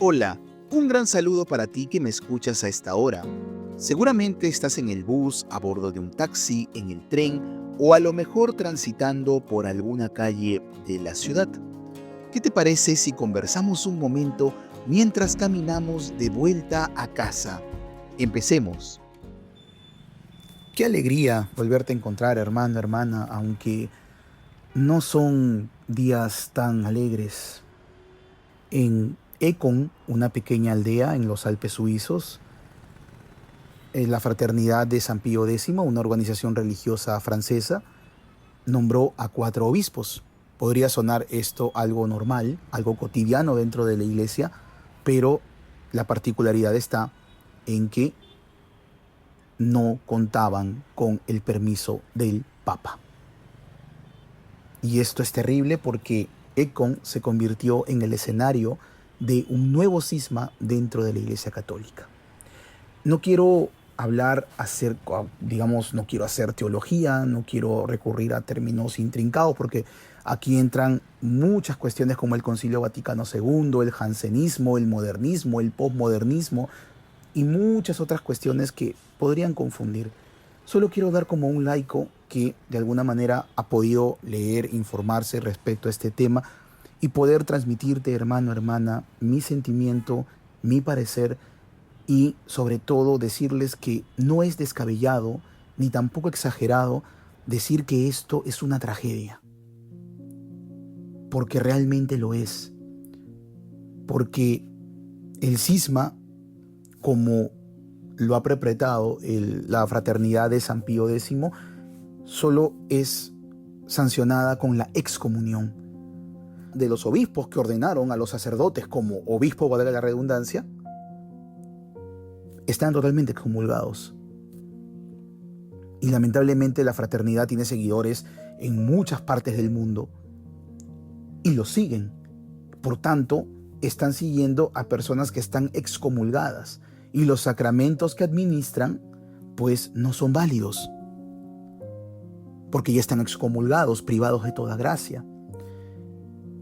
Hola, un gran saludo para ti que me escuchas a esta hora. Seguramente estás en el bus, a bordo de un taxi, en el tren o a lo mejor transitando por alguna calle de la ciudad. ¿Qué te parece si conversamos un momento mientras caminamos de vuelta a casa? Empecemos. Qué alegría volverte a encontrar, hermano, hermana, aunque no son días tan alegres. En Econ, una pequeña aldea en los Alpes suizos, la Fraternidad de San Pío X, una organización religiosa francesa, nombró a 4 obispos. Podría sonar esto algo normal, algo cotidiano dentro de la iglesia, pero la particularidad está en que no contaban con el permiso del Papa. Y esto es terrible porque Econ se convirtió en el escenario de un nuevo cisma dentro de la Iglesia Católica. No quiero hablar acerca, digamos, no quiero hacer teología, no quiero recurrir a términos intrincados porque aquí entran muchas cuestiones como el Concilio Vaticano II, el jansenismo, el modernismo, el posmodernismo y muchas otras cuestiones que podrían confundir. Solo quiero dar como un laico que de alguna manera ha podido leer, informarse respecto a este tema y poder transmitirte, hermano, hermana, mi sentimiento, mi parecer y sobre todo decirles que no es descabellado ni tampoco exagerado decir que esto es una tragedia, porque realmente lo es, porque el cisma, como lo ha perpetrado la Fraternidad de San Pío X, solo es sancionada con la excomunión de los obispos que ordenaron a los sacerdotes como obispo, valga la redundancia, están totalmente excomulgados. Y lamentablemente la fraternidad tiene seguidores en muchas partes del mundo y lo siguen. Por tanto, están siguiendo a personas que están excomulgadas y los sacramentos que administran pues no son válidos porque ya están excomulgados, privados de toda gracia.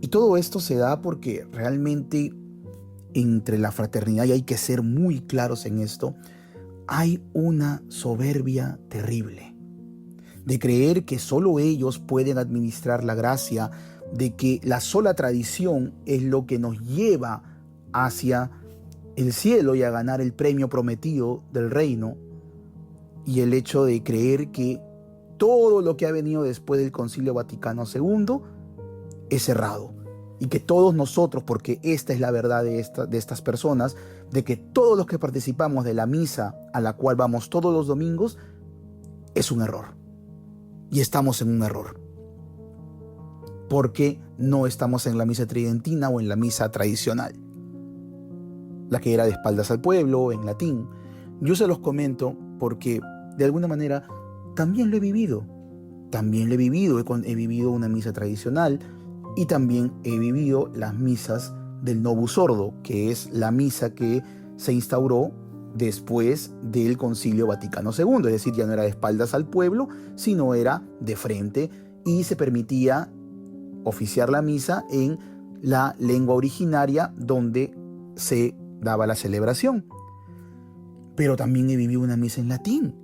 Y todo esto se da porque realmente entre la fraternidad, y hay que ser muy claros en esto, hay una soberbia terrible de creer que solo ellos pueden administrar la gracia, de que la sola tradición es lo que nos lleva hacia el cielo y a ganar el premio prometido del reino, y el hecho de creer que todo lo que ha venido después del Concilio Vaticano II es errado y que todos nosotros, porque esta es la verdad de estas personas, de que todos los que participamos de la misa a la cual vamos todos los domingos es un error y estamos en un error porque no estamos en la misa tridentina o en la misa tradicional, la que era de espaldas al pueblo, en latín. Yo se los comento porque de alguna manera también lo he vivido. También lo he vivido. He vivido una misa tradicional y también he vivido las misas del Novus Ordo, que es la misa que se instauró después del Concilio Vaticano II. Es decir, ya no era de espaldas al pueblo, sino era de frente y se permitía oficiar la misa en la lengua originaria donde se daba la celebración. Pero también he vivido una misa en latín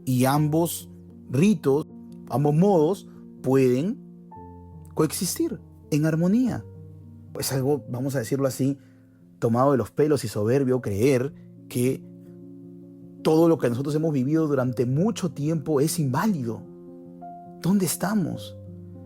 y ambos ritos, ambos modos pueden coexistir en armonía. Es algo, vamos a decirlo así, tomado de los pelos y soberbio creer que todo lo que nosotros hemos vivido durante mucho tiempo es inválido. ¿Dónde estamos?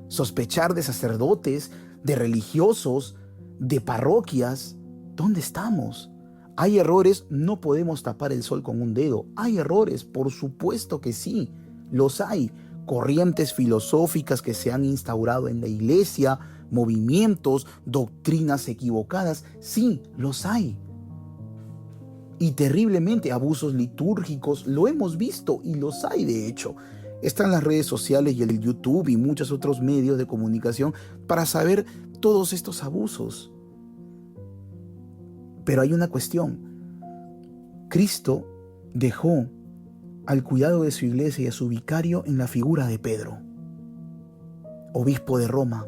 Sospechar de sacerdotes, de religiosos, de parroquias. ¿Dónde estamos? ¿Hay errores? No podemos tapar el sol con un dedo. ¿Hay errores? Por supuesto que sí, los hay. Corrientes filosóficas que se han instaurado en la iglesia, movimientos, doctrinas equivocadas, sí, los hay. Y terriblemente abusos litúrgicos, lo hemos visto y los hay de hecho. Están las redes sociales y el YouTube y muchos otros medios de comunicación para saber todos estos abusos. Pero hay una cuestión. Cristo dejó al cuidado de su iglesia y a su vicario en la figura de Pedro, obispo de Roma.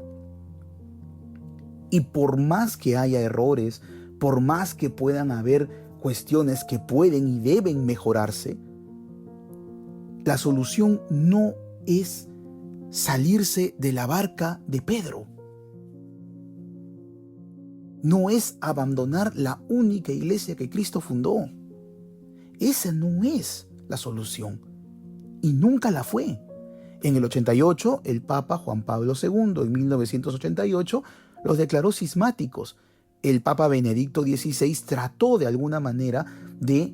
Y por más que haya errores, por más que puedan haber cuestiones que pueden y deben mejorarse, la solución no es salirse de la barca de Pedro. No es abandonar la única iglesia que Cristo fundó. Esa no es la solución. Y nunca la fue. En el 88, el Papa Juan Pablo II, en 1988, los declaró cismáticos. El Papa Benedicto XVI trató de alguna manera de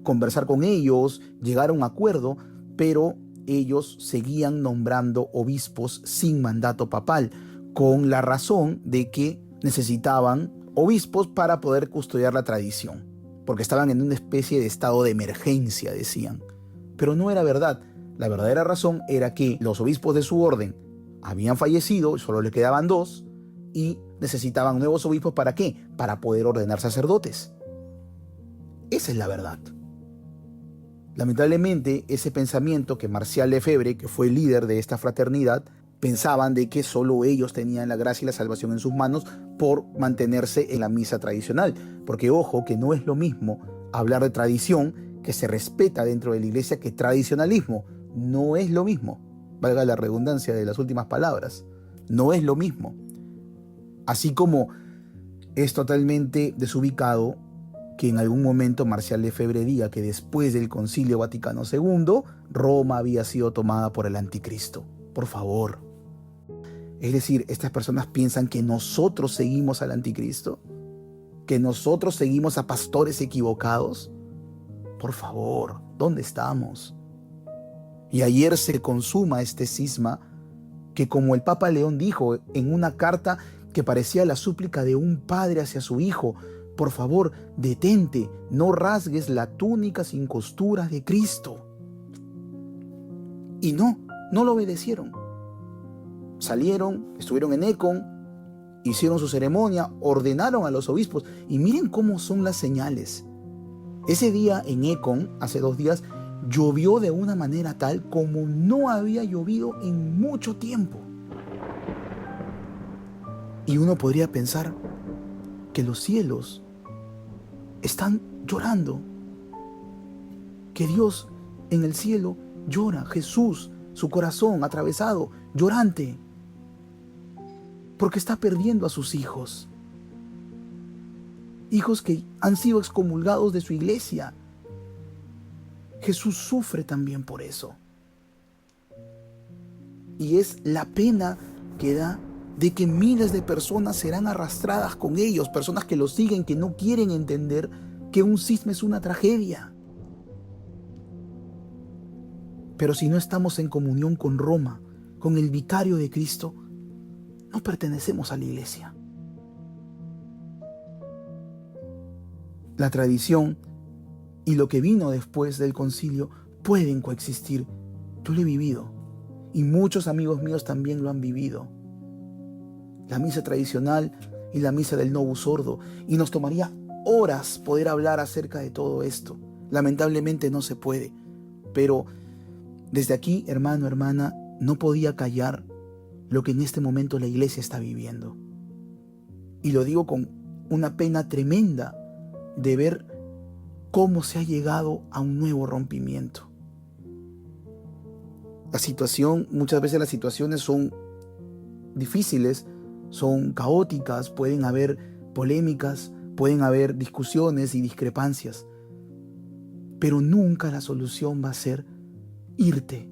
conversar con ellos, llegar a un acuerdo, pero ellos seguían nombrando obispos sin mandato papal, con la razón de que necesitaban obispos para poder custodiar la tradición, porque estaban en una especie de estado de emergencia, decían. Pero no era verdad. La verdadera razón era que los obispos de su orden habían fallecido, solo le quedaban 2, y necesitaban nuevos obispos. ¿Para qué? Para poder ordenar sacerdotes. Esa es la verdad. Lamentablemente, ese pensamiento que Marcial Lefebvre, que fue el líder de esta fraternidad, pensaban de que solo ellos tenían la gracia y la salvación en sus manos por mantenerse en la misa tradicional. Porque ojo, que no es lo mismo hablar de tradición que se respeta dentro de la iglesia que tradicionalismo. No es lo mismo, valga la redundancia de las últimas palabras. No es lo mismo. Así como es totalmente desubicado que en algún momento Marcial Lefebvre diga que después del Concilio Vaticano II, Roma había sido tomada por el anticristo. Por favor. Es decir, estas personas piensan que nosotros seguimos al anticristo, que nosotros seguimos a pastores equivocados. Por favor, ¿dónde estamos? Y ayer se consuma este cisma que, como el Papa León dijo en una carta que parecía la súplica de un padre hacia su hijo: por favor, detente, no rasgues la túnica sin costuras de Cristo. Y no lo obedecieron. Salieron, estuvieron en Econ, hicieron su ceremonia, ordenaron a los obispos. Y miren cómo son las señales. Ese día en Econ, hace 2 días, llovió de una manera tal como no había llovido en mucho tiempo. Y uno podría pensar que los cielos están llorando, que Dios en el cielo llora, Jesús, su corazón atravesado, llorante, porque está perdiendo a sus hijos. Hijos que han sido excomulgados de su iglesia. Jesús sufre también por eso. Y es la pena que da de que miles de personas serán arrastradas con ellos, personas que lo siguen, que no quieren entender que un cisma es una tragedia. Pero si no estamos en comunión con Roma, con el vicario de Cristo, no pertenecemos a la iglesia. La tradición y lo que vino después del concilio pueden coexistir. Yo lo he vivido y muchos amigos míos también lo han vivido. La misa tradicional y la misa del Novus Ordo, y nos tomaría horas poder hablar acerca de todo esto. Lamentablemente no se puede, pero desde aquí, hermano, hermana, no podía callar lo que en este momento la iglesia está viviendo. Y lo digo con una pena tremenda de ver cómo se ha llegado a un nuevo rompimiento. Muchas veces las situaciones son difíciles, son caóticas, pueden haber polémicas, pueden haber discusiones y discrepancias, pero nunca la solución va a ser irte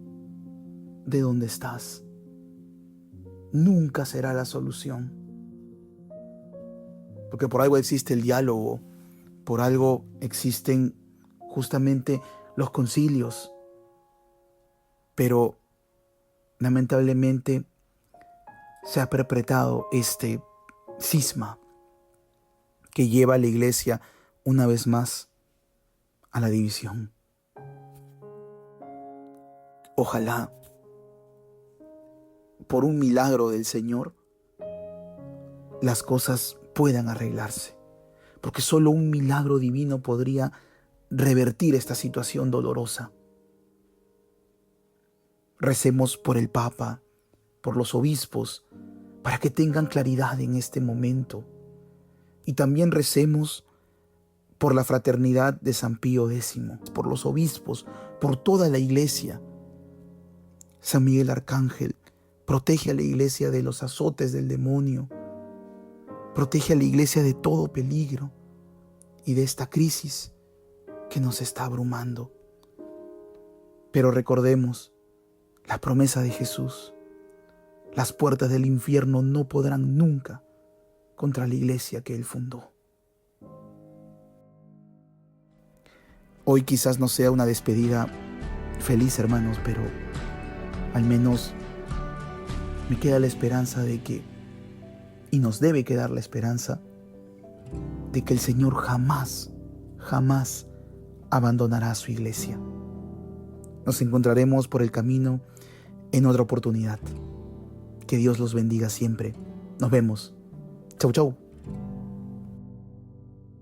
de donde estás. Nunca será la solución. Porque por algo existe el diálogo, por algo existen justamente los concilios. Pero lamentablemente se ha perpetrado este cisma que lleva a la iglesia una vez más a la división. Ojalá, por un milagro del Señor, las cosas puedan arreglarse, porque solo un milagro divino podría revertir esta situación dolorosa. Recemos por el Papa, por los obispos, para que tengan claridad en este momento Y también recemos por la fraternidad de San Pío X, por los obispos, por toda la iglesia. San Miguel Arcángel, protege a la iglesia de los azotes del demonio. Protege a la iglesia de todo peligro y de esta crisis que nos está abrumando. Pero recordemos la promesa de Jesús. Las puertas del infierno no podrán nunca contra la iglesia que Él fundó. Hoy quizás no sea una despedida feliz, hermanos, pero al menos me queda la esperanza de que, y nos debe quedar la esperanza, de que el Señor jamás abandonará a su iglesia. Nos encontraremos por el camino en otra oportunidad. Que Dios los bendiga siempre. Nos vemos. Chau, chau.